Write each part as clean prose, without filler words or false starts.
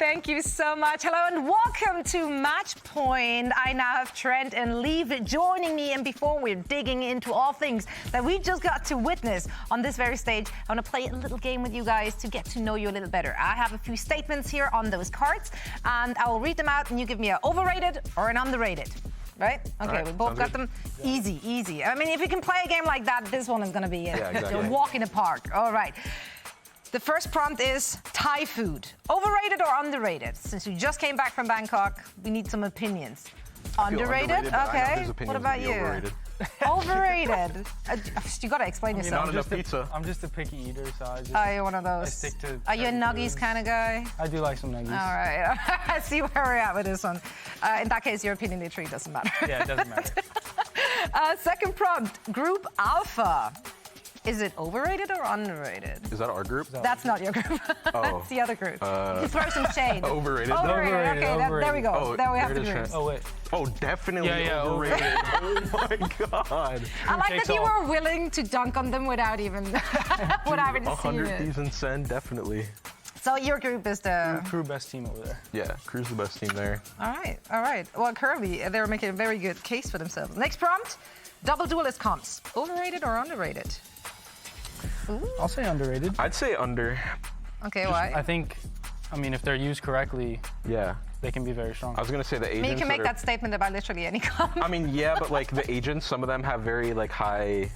Thank you so much. Hello and welcome to Match Point. I now have Trent and Leave joining me. And before we're digging into all things that we just got to witness on this very stage, I want to play a little game with you guys to get to know you a little better. I have a few statements here on those cards, and I will read them out, and you give me an overrated or an underrated. Right? Okay, right, we both got them. Easy, easy. I mean, if you can play a game like that, this one is going to be a walk in the park. All right. The first prompt is Thai food. Overrated or underrated? Since you just came back from Bangkok, we need some opinions. Underrated? Okay. What about you? Overrated. Overrated. You got to explain yourself. Not enough pizza. I'm just a picky eater, so I just... Oh, you're one of those. I stick to... Are you a nuggies kind of guy? I do like some nuggies. All right. I see where we're at with this one. In that case, your opinion literally doesn't matter. Yeah, it doesn't matter. Second prompt, Group Alpha. Is it overrated or underrated? Is that our group? That's not your group. Oh. That's the other group. You throw some shade. Overrated. Overrated. Okay, overrated. there we go. Oh, there we have the there it groups. is. Oh, wait. Oh, definitely overrated. Oh my God. I like that you were willing to dunk on them without even without even seeing 100 it. thieves and send, definitely. So your group is the... Crew best team over there. Yeah, Crew's the best team there. All right, all right. Well, Kirby, they're making a very good case for themselves. Next prompt, double duelist comps. Overrated or underrated? Ooh. I'll say underrated. I'd say under. Okay, why? I think, I mean, if they're used correctly, Yeah. they can be very strong. I was gonna say the agents. I mean, you can make that statement about literally any comp. I mean, yeah, but like the agents, some of them have very like high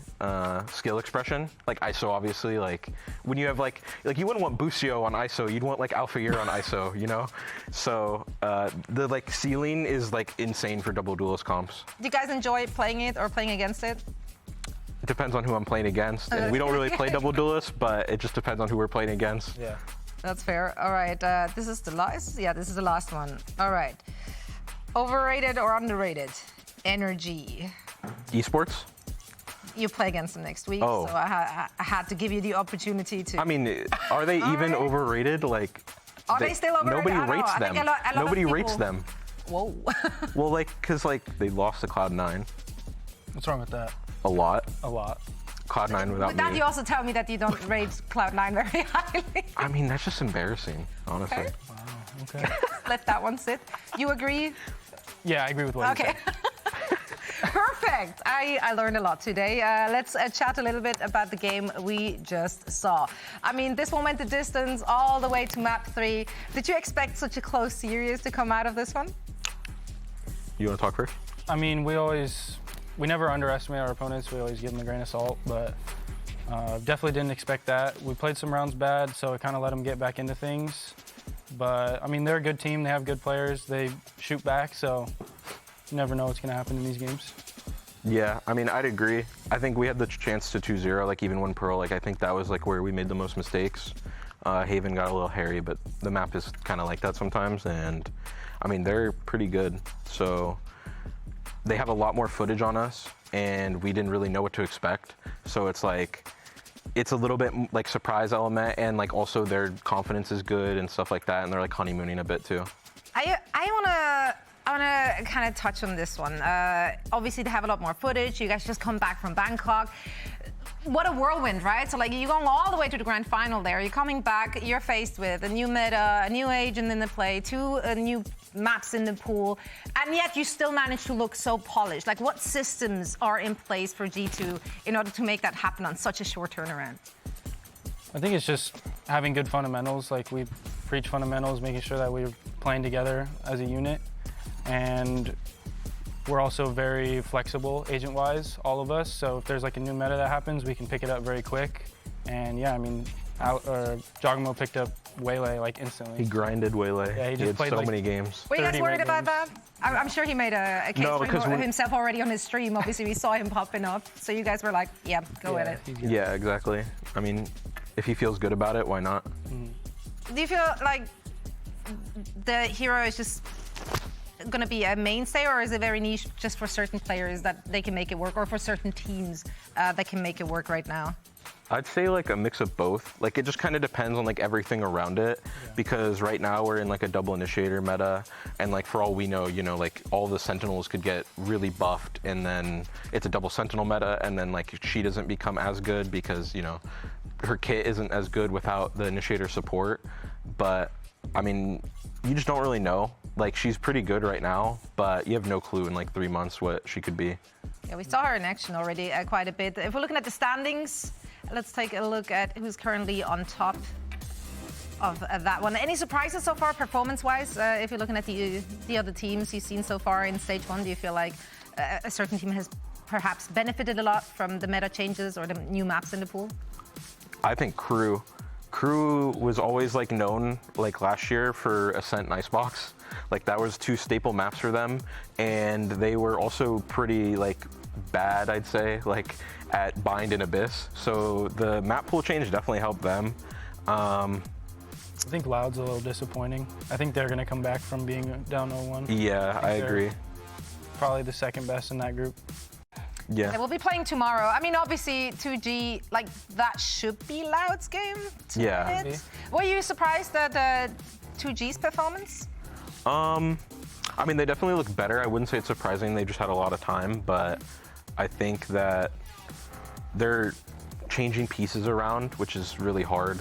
skill expression. Like ISO, obviously. Like when you have like you wouldn't want Busio on ISO, you'd want like Alphair on ISO, you know. So the like ceiling is like insane for double duelist comps. Do you guys enjoy playing it or playing against it? It depends on who I'm playing against, and we don't really play double duelist, but it just depends on who we're playing against. Yeah. That's fair. All right, this is the last. Yeah, this is the last one. All right. Overrated or underrated? Energy. Esports? You play against them next week, Oh. so I had to give you the opportunity to. I mean, are they even overrated? Like, Are they still overrated? Nobody I don't know. rates I them. think a lot of Nobody rates people- them. Whoa. Well, like, cause like they lost to Cloud9 What's wrong with that? a lot. A lot. Cloud9 without With that, me. you also tell me that you don't rate Cloud9 very highly. I mean, that's just embarrassing, honestly. Okay. Wow, okay. Let that one sit. You agree? Yeah, I agree with what you Okay. said. Perfect. I learned a lot today. Let's chat a little bit about the game we just saw. I mean, this one went the distance all the way to map 3. Did you expect such a close series to come out of this one? You want to talk first? I mean, we never underestimate our opponents. We always give them a grain of salt, but definitely didn't expect that. We played some rounds bad, so it kind of let them get back into things. But, I mean, they're a good team. They have good players. They shoot back, so you never know what's going to happen in these games. Yeah, I mean, I'd agree. I think we had the chance to 2-0, like even when Pearl, like I think that was like where we made the most mistakes. Haven got a little hairy, but the map is kind of like that sometimes. And I mean, they're pretty good. So they have a lot more footage on us, and we didn't really know what to expect. So it's like, it's a little bit like surprise element, and like also their confidence is good and stuff like that. And they're like honeymooning a bit too. I want to kind of touch on this one. Obviously, they have a lot more footage. You guys just come back from Bangkok. What a whirlwind, right? So, like, you're going all the way to the grand final there. You're coming back. You're faced with a new meta, a new agent in the play, 2 new maps in the pool, and yet you still manage to look so polished. Like, what systems are in place for G2 in order to make that happen on such a short turnaround? I think it's just having good fundamentals. Like, we preach fundamentals, making sure that we're playing together as a unit. And we're also very flexible agent-wise, all of us. So if there's like a new meta that happens, we can pick it up very quick. And yeah, I mean, Jogamo picked up Waylay like instantly. He grinded Waylay. Yeah, he just had played so like many games. Were you guys 30 worried about games. that? I'm sure he made a case No, for because himself already on his stream. Obviously, we saw him popping up. So you guys were like, yeah, go with it. he's good. Yeah, exactly. I mean, if he feels good about it, why not? Do you feel like the hero is just going to be a mainstay, or is it very niche just for certain players that they can make it work, or for certain teams that can make it work right now? I'd say like a mix of both. Like it just kind of depends on like everything around it, because right now we're in like a double initiator meta, and like for all we know, you know, like all the sentinels could get really buffed, and then it's a double sentinel meta, and then like she doesn't become as good because, you know, her kit isn't as good without the initiator support. But I mean, you just don't really know. Like, she's pretty good right now, but you have no clue in like 3 months what she could be. Yeah, we saw her in action already quite a bit. If we're looking at the standings, let's take a look at who's currently on top of that one. Any surprises so far, performance-wise? If you're looking at the other teams you've seen so far in Stage 1, do you feel like a certain team has perhaps benefited a lot from the meta changes or the new maps in the pool? I think Crew was always like known like last year for Ascent and Icebox. Like that was 2 staple maps for them, and they were also pretty like bad, I'd say, like at Bind and Abyss. So the map pool change definitely helped them. I think Loud's a little disappointing. I think they're going to come back from being down 0-1. Yeah, I agree. Probably the second best in that group. Yeah. We'll be playing tomorrow. I mean, obviously, 2G, like, that should be Loud's game. Yeah. Were you surprised at 2G's performance? I mean, they definitely look better. I wouldn't say it's surprising. They just had a lot of time, but I think that they're changing pieces around, which is really hard.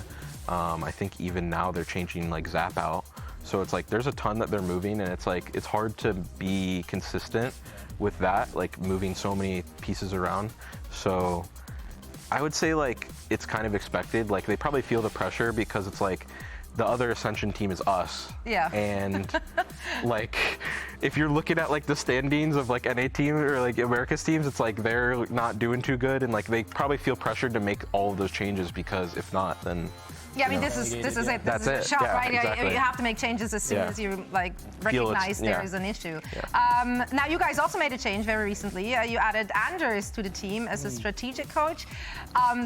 I think even now they're changing like Zap out. So it's like there's a ton that they're moving, and it's like it's hard to be consistent with that, like moving so many pieces around. So I would say like it's kind of expected. Like they probably feel the pressure because it's like the other Ascension team is us. Yeah. And like if you're looking at like the standings of like NA team or like America's teams, it's like they're not doing too good, and like they probably feel pressured to make all of those changes because if not, then yeah, I mean, this is it. This That's is a it. shot, Yeah, right? exactly. You have to make changes as soon as you like recognize there is an issue. Yeah. Now, you guys also made a change very recently. You added Anders to the team as a strategic coach.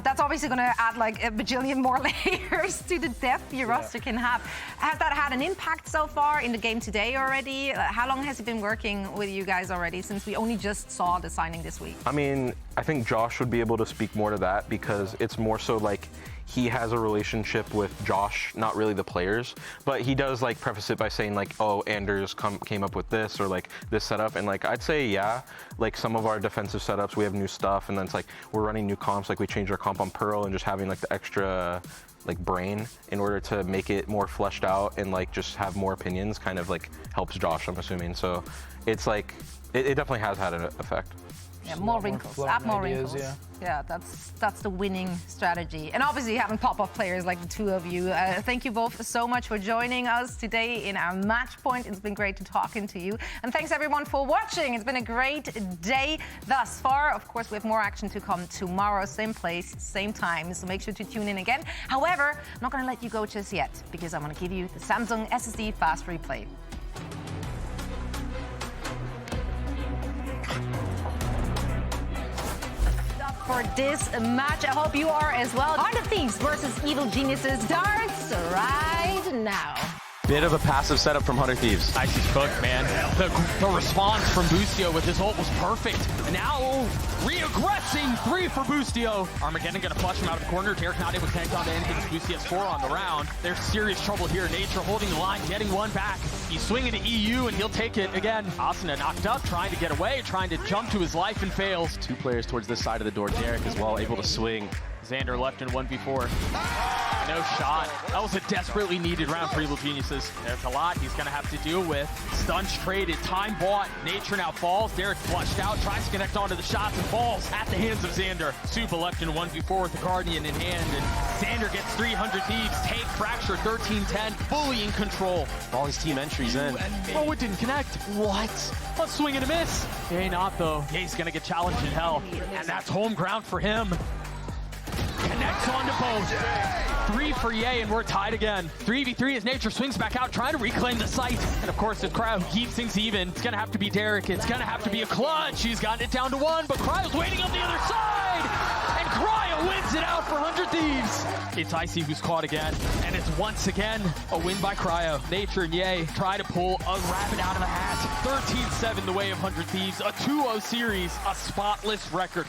That's obviously going to add like a bajillion more layers to the depth your roster can have. Has that had an impact so far in the game today already? How long has he been working with you guys already, since we only just saw the signing this week? I mean, I think Josh would be able to speak more to that because it's more so like he has a relationship with Josh, not really the players, but he does like preface it by saying like, oh, Anders came up with this or like this setup. And like, I'd say, yeah, like some of our defensive setups, we have new stuff, and then it's like, we're running new comps. Like we changed our comp on Pearl, and just having like the extra like brain in order to make it more fleshed out and like just have more opinions kind of like helps Josh, I'm assuming. So it's like, it definitely has had an effect. Yeah, more wrinkles, add more wrinkles. Yeah, that's the winning strategy. And obviously having pop-up players like the two of you. Thank you both so much for joining us today in our match point. It's been great to talking to you. And thanks everyone for watching. It's been a great day thus far. Of course, we have more action to come tomorrow, same place, same time. So make sure to tune in again. However, I'm not going to let you go just yet because I'm going to give you the Samsung SSD Fast Replay. For this match, I hope you are as well. Heart of Thieves versus Evil Geniuses starts right now. Bit of a passive setup from Hunter Thieves. Icy's cooked, man. The response from Boostio with his ult was perfect. And now, re-aggressing 3 for Boostio. Armageddon gonna flush him out of the corner. Derek not able to connect onto anything. Boostio has 4 on the round. There's serious trouble here. Nature holding the line, getting 1 back. He's swinging to EU, and he'll take it again. Asuna knocked up, trying to get away, trying to jump to his life, and fails. 2 players towards this side of the door. Derek as well, able to swing. Xander left in 1v4. No shot. That was a desperately needed round for Evil Geniuses. There's a lot he's going to have to deal with. Stunts traded, time bought. Nature now falls. Derek flushed out, tries to connect onto the shots and falls at the hands of Xander. Supa left in 1v4 with the Guardian in hand, and Xander gets 300 Thieves. Take Fracture 13-10, fully in control. All his team entries in. Oh, it didn't connect. What? A swing and a miss. Yay, not though. Yay's going to get challenged in hell, and that's home ground for him. Connects onto both. 3 for Ye, and we're tied again. 3v3 as Nature swings back out, trying to reclaim the site. And of course, if Cryo keeps things even, it's gonna have to be Derek. It's gonna have to be a clutch. He's gotten it down to 1, but Cryo's waiting on the other side. And Cryo wins it out for 100 Thieves. It's Icy who's caught again, and it's once again a win by Cryo. Nature and Ye try to pull a rabbit out of the hat. 13-7 the way of 100 Thieves, a 2-0 series, a spotless record.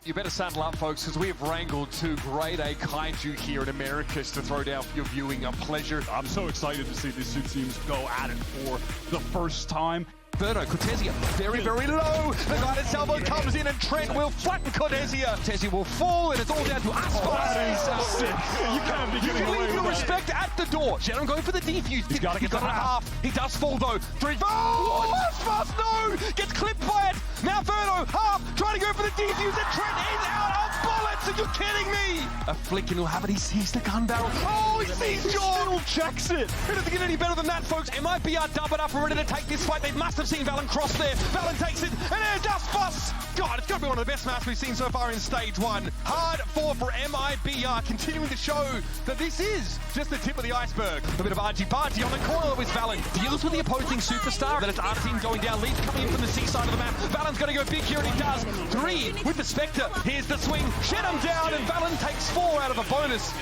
You better saddle up, folks, because we have wrangled 2 grade A kaiju here in Americas to throw down for your viewing. A pleasure. I'm so excited to see these 2 teams go at it for the first time. Verno, Cortesia, very, very low. The guided salvo comes in and Trent will flatten Cortesia. Cortesia will fall and it's all down to Aspas. That is sick. You can't be You giving can away leave your with that. respect at the door. Shadow going for the defuse. He's gotta get got the it at half. He does fall though. 3. Oh, Aspas, no! Gets clipped by it. Now Verno, half, trying to go for the defuse and Trent is out of bullets. Are you kidding me? A flick and he'll have it. He sees the gun barrel. Oh, he sees John. Still checks it. It doesn't get any better than that, folks. MIBR doubled up and ready to take this fight. They must have seen Valen cross there. Valen takes it, and there's Aspas. God, it's got to be one of the best maps we've seen so far in Stage 1. Hard fought for MIBR, continuing to show that this is just the tip of the iceberg. A bit of argy-bargy on the corner with Valen. Deals with the opposing superstar. Then it's our team going down. Leeds coming in from the C side of the map. Valen's going to go big here, and he does. 3 with the Spectre. Here's the swing. Shed him down, and Valen takes 4 out of a bonus.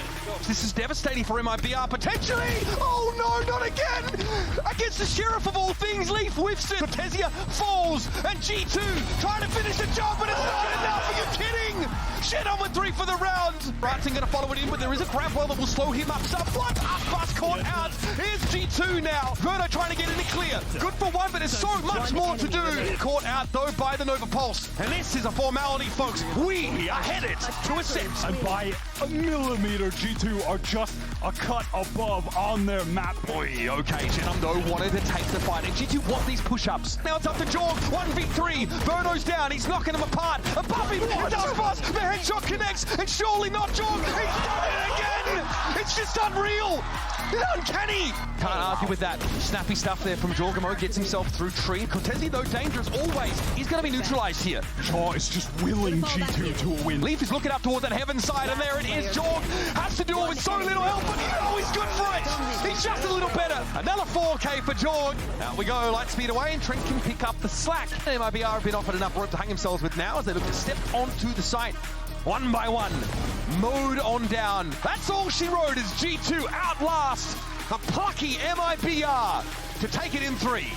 This is devastating for MIBR, potentially! Oh no, not again! Against the Sheriff of all things, Leaf whiffs it! Cortesia falls, and G2 trying to finish the job, but it's not enough! Are you kidding? Shed on with 3 for the round! Branson gonna follow it in, but there is a grab well that will slow him up somewhat. Aspas caught out. Here's G2 now. Verno trying to get in the clear. Good for 1, but there's so much more to do. Caught out though by the Nova Pulse. And this is a formality, folks. We are headed to a set. And by a millimeter, G2 are just a cut above on their map. Boy, okay, Shenum though wanted to take the fight, and G2 want these push-ups. Now it's up to Jorg, 1v3, Verno's down, he's knocking him apart. Above him, Aspas, the headshot connects, and surely not Jorg, he's done it again! It's just unreal! It's uncanny! Can't argue with that. Snappy stuff there from Jorgamo, gets himself through tree. Cortesi though dangerous always, he's gonna be neutralized here. Shaw is just willing G2 to a win. Leaf is looking up toward that heaven side, and there it is. Jorg has to do it with so little help, but you know he's good for it. He's just a little better. Another 4K for Jorg. Out we go, light speed away, and Trent can pick up the slack. MIBR have been offered enough rope to hang themselves with now as they look to step onto the site. 1 by 1, mode on down. That's all she wrote as G2 outlast a plucky MIBR to take it in 3.